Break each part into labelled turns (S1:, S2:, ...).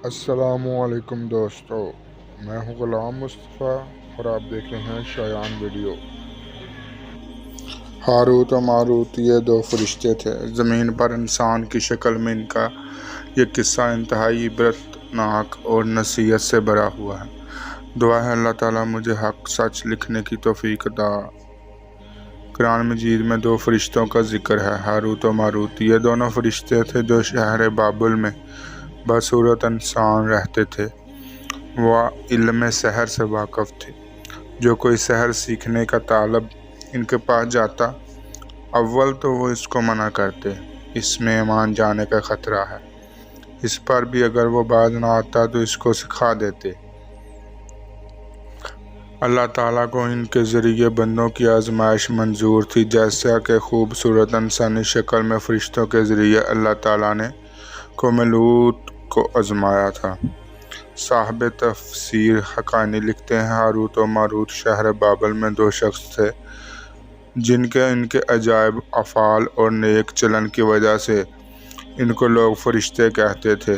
S1: السلام علیکم دوستو، میں ہوں غلام مصطفیٰ اور آپ دیکھ رہے ہیں شایان ویڈیو۔ ہاروت و ماروت یہ دو فرشتے تھے۔ زمین پر انسان کی شکل میں ان کا یہ قصہ انتہائی عبرتناک اور نصیحت سے بھرا ہوا ہے۔ دعا ہے اللہ تعالیٰ مجھے حق سچ لکھنے کی توفیق عطا۔ قرآن مجید میں دو فرشتوں کا ذکر ہے، ہاروت و ماروت۔ یہ دونوں فرشتے تھے جو شہر بابل میں بصورت انسان رہتے تھے۔ وہ علم سحر سے واقف تھے۔ جو کوئی سحر سیکھنے کا طالب ان کے پاس جاتا، اول تو وہ اس کو منع کرتے، اس میں ایمان جانے کا خطرہ ہے۔ اس پر بھی اگر وہ باز نہ آتا تو اس کو سکھا دیتے۔ اللہ تعالیٰ کو ان کے ذریعے بندوں کی آزمائش منظور تھی، جیسا کہ خوبصورت انسانی شکل میں فرشتوں کے ذریعے اللہ تعالیٰ نے قوم لوط کو آزمایا تھا۔ صاحب تفسیر حقانی لکھتے ہیں، ہاروت و ماروت شہر بابل میں دو شخص تھے جن کے ان کے عجائب افعال اور نیک چلن کی وجہ سے ان کو لوگ فرشتے کہتے تھے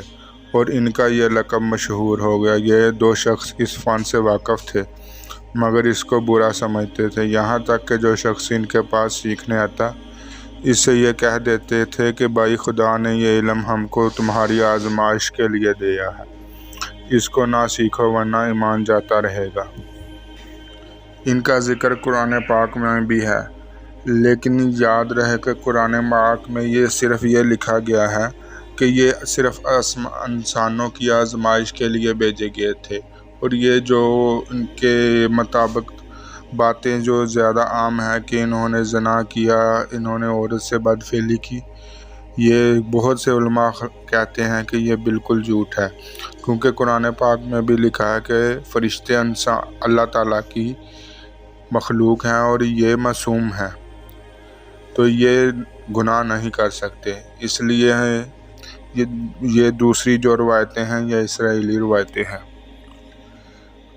S1: اور ان کا یہ لقب مشہور ہو گیا۔ یہ دو شخص اس فن سے واقف تھے مگر اس کو برا سمجھتے تھے، یہاں تک کہ جو شخص ان کے پاس سیکھنے آتا اس سے یہ کہہ دیتے تھے کہ بھائی خدا نے یہ علم ہم کو تمہاری آزمائش کے لیے دیا ہے، اس کو نہ سیکھو ورنہ ایمان جاتا رہے گا۔ ان کا ذکر قرآن پاک میں بھی ہے، لیکن یاد رہے کہ قرآن پاک میں صرف یہ لکھا گیا ہے کہ یہ صرف انسانوں کی آزمائش کے لیے بھیجے گئے تھے، اور یہ جو ان کے مطابق باتیں جو زیادہ عام ہے کہ انہوں نے زنا کیا، انہوں نے عورت سے بدفعلی کی، یہ بہت سے علماء کہتے ہیں کہ یہ بالکل جھوٹ ہے، کیونکہ قرآن پاک میں بھی لکھا ہے کہ فرشتے اللہ تعالیٰ کی مخلوق ہیں اور یہ معصوم ہیں، تو یہ گناہ نہیں کر سکتے۔ اس لیے یہ دوسری جو روایتیں ہیں یہ اسرائیلی روایتیں ہیں۔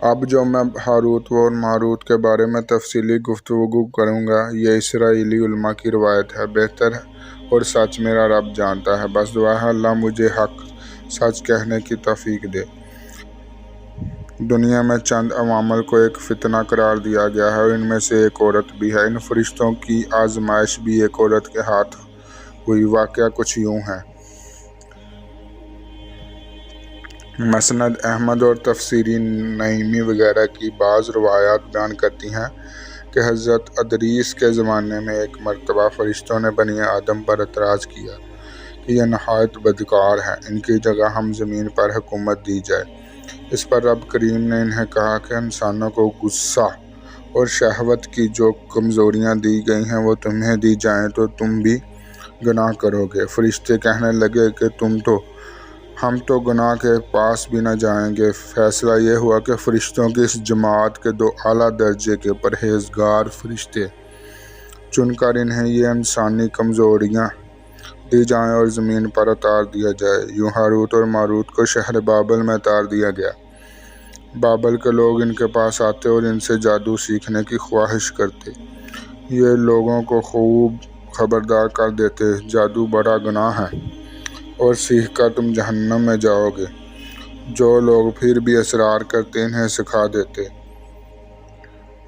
S1: اب جو میں ہاروت و ماروت کے بارے میں تفصیلی گفتگو کروں گا یہ اسرائیلی علماء کی روایت ہے۔ بہتر اور سچ میرا رب جانتا ہے، بس دعا ہے اللہ مجھے حق سچ کہنے کی توفیق دے۔ دنیا میں چند عوامل کو ایک فتنہ قرار دیا گیا ہے اور ان میں سے ایک عورت بھی ہے۔ ان فرشتوں کی آزمائش بھی ایک عورت کے ہاتھ ہوئی۔ واقعہ کچھ یوں ہے۔ مسند احمد اور تفسیری نعیمی وغیرہ کی بعض روایات بیان کرتی ہیں کہ حضرت ادریس کے زمانے میں ایک مرتبہ فرشتوں نے بنی آدم پر اعتراض کیا کہ یہ نہایت بدکار ہیں، ان کی جگہ ہم زمین پر حکومت دی جائے۔ اس پر رب کریم نے انہیں کہا کہ انسانوں کو غصہ اور شہوت کی جو کمزوریاں دی گئی ہیں وہ تمہیں دی جائیں تو تم بھی گناہ کرو گے۔ فرشتے کہنے لگے کہ ہم تو گناہ کے پاس بھی نہ جائیں گے۔ فیصلہ یہ ہوا کہ فرشتوں کی اس جماعت کے دو اعلیٰ درجے کے پرہیزگار فرشتے چن کر انہیں یہ انسانی کمزوریاں دی جائیں اور زمین پر اتار دیا جائے۔ یوں ہاروت اور ماروت کو شہر بابل میں اتار دیا گیا۔ بابل کے لوگ ان کے پاس آتے اور ان سے جادو سیکھنے کی خواہش کرتے۔ یہ لوگوں کو خوب خبردار کر دیتے، جادو بڑا گناہ ہے اور سیکھ کر تم جہنم میں جاؤ گے۔ جو لوگ پھر بھی اصرار کرتے انہیں سکھا دیتے۔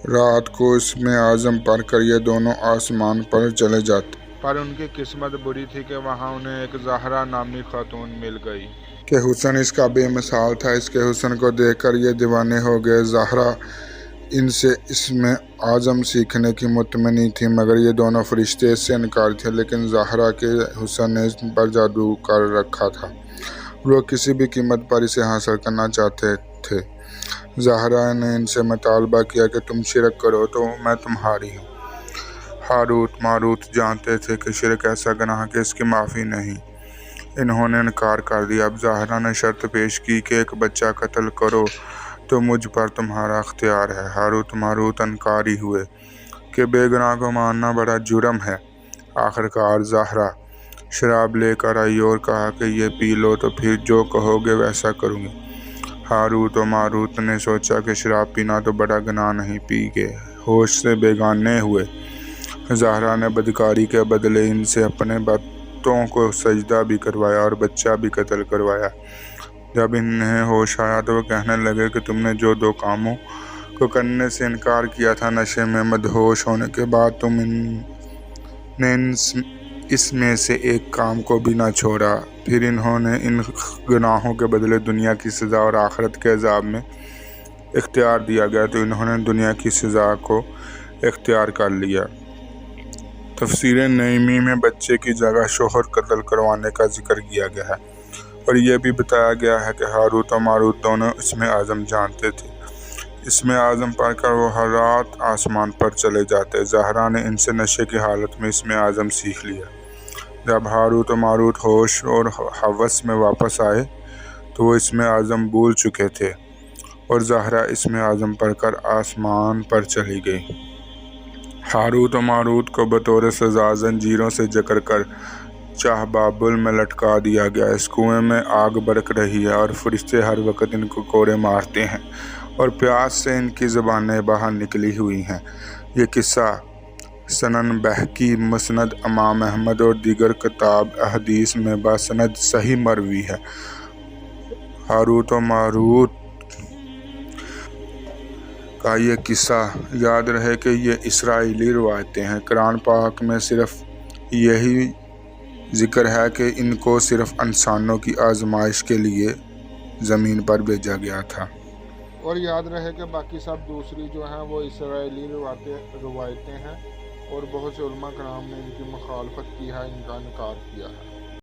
S1: رات کو اسم اعظم پڑھ کر یہ دونوں آسمان پر چلے جاتے، پر ان کی قسمت بری تھی کہ وہاں انہیں ایک زہرا نامی خاتون مل گئی کہ حسن اس کا بے مثال تھا۔ اس کے حسن کو دیکھ کر یہ دیوانے ہو گئے۔ زہرا ان سے اسم اعظم سیکھنے کی متمنی تھی مگر یہ دونوں فرشتے اس سے انکاری تھے، لیکن زہرا کے حسن نے ان پر جادو کر رکھا تھا، وہ کسی بھی قیمت پر اسے حاصل کرنا چاہتے تھے۔ زہرا نے ان سے مطالبہ کیا کہ تم شرک کرو تو میں تمہاری ہوں۔ ہاروت ماروت جانتے تھے کہ شرک ایسا گناہ ہے کہ اس کی معافی نہیں۔ انہوں نے انکار کر دیا۔ اب زہرا نے شرط پیش کی کہ ایک بچہ قتل کرو تو مجھ پر تمہارا اختیار ہے۔ ہاروت ماروت انکاری ہوئے کہ بے گناہ کو ماننا بڑا جرم ہے۔ آخرکار زہرا شراب لے کر آئی اور کہا کہ یہ پی لو تو پھر جو کہو گے ویسا کروں گی۔ ہاروت و ماروت نے سوچا کہ شراب پینا تو بڑا گناہ نہیں، پی کے ہوش سے بیگانے ہوئے۔ زہرا نے بدکاری کے بدلے ان سے اپنے بتوں کو سجدہ بھی کروایا اور بچہ بھی قتل کروایا۔ جب انہیں ہوش آیا تو وہ کہنے لگے کہ تم نے جو 2 کاموں کو کرنے سے انکار کیا تھا، نشے میں مدہوش ہونے کے بعد تم نے اس میں سے ایک کام کو بھی نہ چھوڑا۔ پھر انہوں نے ان گناہوں کے بدلے دنیا کی سزا اور آخرت کے عذاب میں اختیار دیا گیا تو انہوں نے دنیا کی سزا کو اختیار کر لیا۔ تفسیر نعیمی میں بچے کی جگہ شوہر قتل کروانے کا ذکر کیا گیا ہے، اور یہ بھی بتایا گیا ہے کہ ہاروت و ماروت دونوں اسم اعظم جانتے تھے۔ اسم اعظم پڑھ کر وہ ہر رات آسمان پر چلے جاتے۔ زہرا نے ان سے نشے کی حالت میں اسم اعظم سیکھ لیا۔ جب ہاروت و ماروت ہوش اور حوس میں واپس آئے تو وہ اسم اعظم بھول چکے تھے، اور زہرا اسم اعظم پڑھ کر آسمان پر چلی گئی۔ ہاروت و ماروت کو بطور سزا زنجیروں سے جکڑ کر چاہ بابل میں لٹکا دیا گیا۔ اس کنویں میں آگ برک رہی ہے اور فرشتے ہر وقت ان کو کوڑے مارتے ہیں اور پیاس سے ان کی زبانیں باہر نکلی ہوئی ہیں۔ یہ قصہ سنن بہقی، مسند امام احمد اور دیگر کتاب احادیث میں بسند صحیح مروی ہے۔ ہاروت و ماروت کا یہ قصہ یاد رہے کہ یہ اسرائیلی روایتیں ہیں۔ قرآن پاک میں صرف یہی ذکر ہے کہ ان کو صرف انسانوں کی آزمائش کے لیے زمین پر بھیجا گیا تھا۔
S2: اور یاد رہے کہ باقی سب دوسری جو ہیں وہ اسرائیلی روایتیں ہیں، اور بہت سے علماء کرام نے ان کی مخالفت کی ہے، ان کا انکار کیا ہے۔